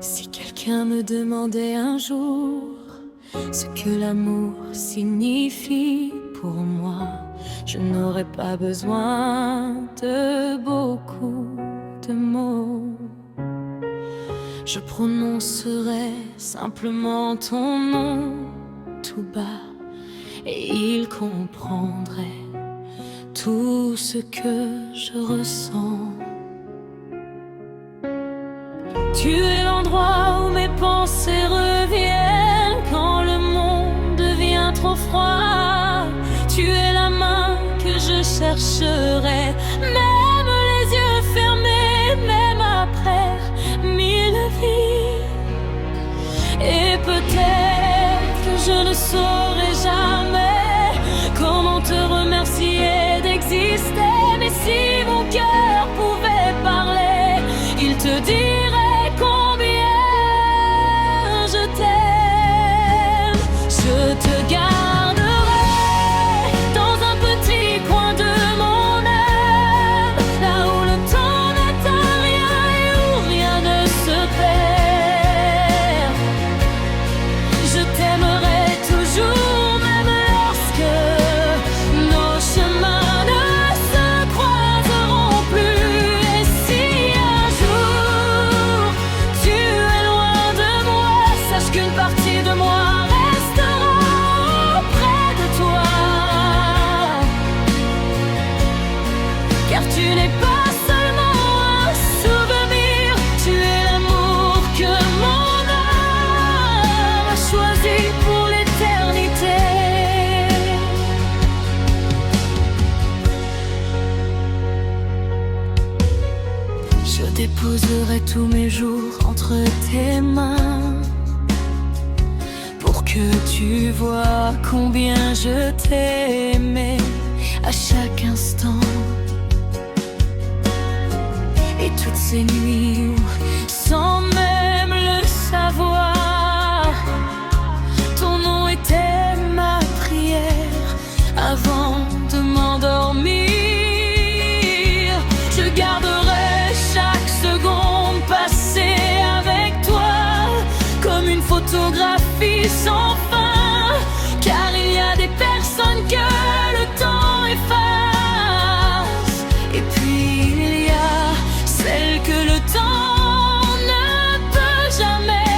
Si quelqu'un me demandait un jour ce que l'amour signifie pour moi, je n'aurais pas besoin de beaucoup de mots. Je prononcerais simplement ton nom tout bas et il comprendrait tout ce que je ressens. Tu es l'endroit où mes pensées reviennent quand le monde devient trop froid. Tu es la main que je chercherai, même les yeux fermés, même après 1000 vies. Et peut-être que je ne saurai jamais comment te remercier d'exister. Mais si mon cœur pouvait parler, il te dirait combien je t'aime. Je te garderai dans un petit coin de mon âme, là où le temps n'atteint rien et où rien ne se perd. Je t'aimerai toujours, même lorsque nos chemins ne se croiseront plus. Et si un jour tu es loin de moi, sache qu'une partie de moi restera auprès de toi. Car tu n'es pas seulement un souvenir, tu es l'amour que mon âme a choisi pour l'éternité. Je déposerai tous mes jours entre tes mains pour que tu vois combien je t'aimais à chaque instant. Et toutes ces nuits où, sans même le savoir, ton nom était ma prière avant de m'endormir. Je garderai chaque seconde passée avec toi comme une photographie sans fin, car il y a des personnes que le temps efface, et puis il y a celles que le temps ne peut jamais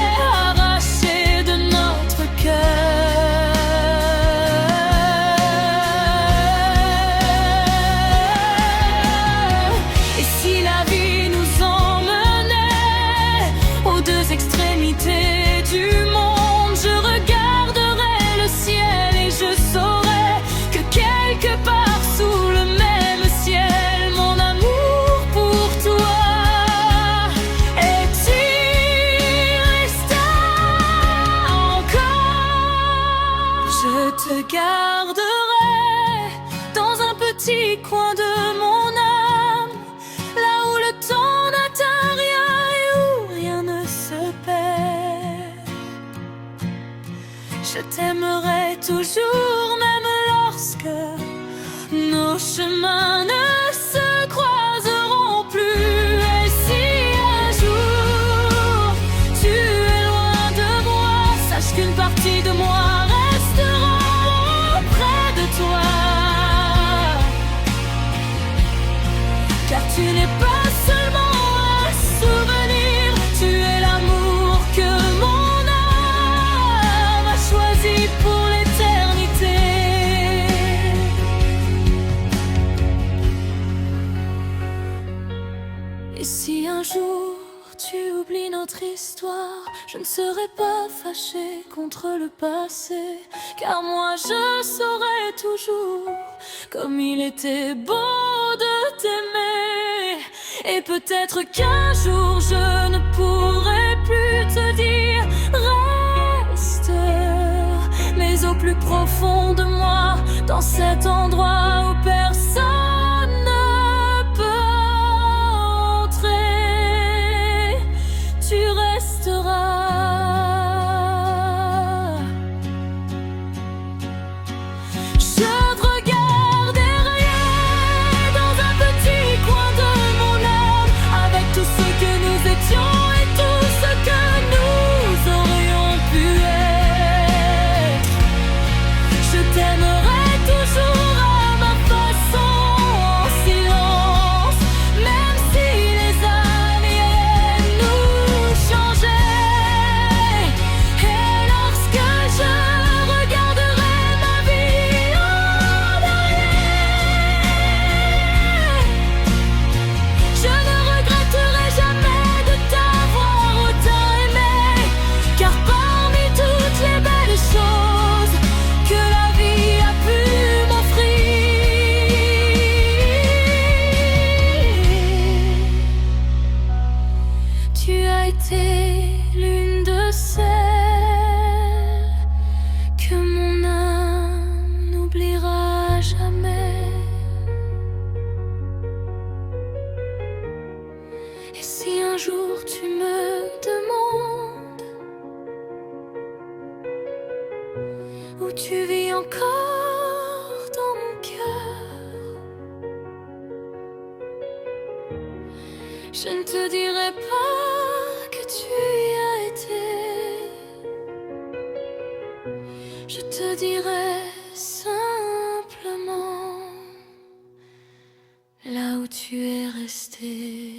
arracher de notre cœur. Et si la vie nous emmenait aux deux extrémités du monde, je regarderai le ciel et je saurais que quelque part sous le même ciel, mon amour pour toi est-il resté encore. Je te garderai dans un petit coin de mon âme, là où le temps n'atteint rien et où rien ne se perd. Je t'aimerai toujours, même lorsque nos chemins ne se croiseront plus. Et si un jour tu es loin de moi, sache qu'une partie de moi restera auprès de toi. Car tu n'es pas seulement un souvenir, tu es l'amour que mon âme a choisi pour l'éternité. Et si un jour tu oublies notre histoire, je ne serai pas fâchée contre le passé, car moi je saurai toujours comme il était beau de t'aimer. Et peut-être qu'un jour je ne pourrai plus te dire reste, mais au plus profond de moi, dans cet endroit où personne ne peut entrer, tu resteras. Je te regarderai dans un petit coin de mon âme, avec tout ce que nous étions et tout ce que été l'une de celles que mon âme n'oubliera jamais. Et si un jour tu me demandes où tu vis encore dans mon cœur, je ne te dirai pas que tu y as été. Je te dirai simplement là où tu es resté.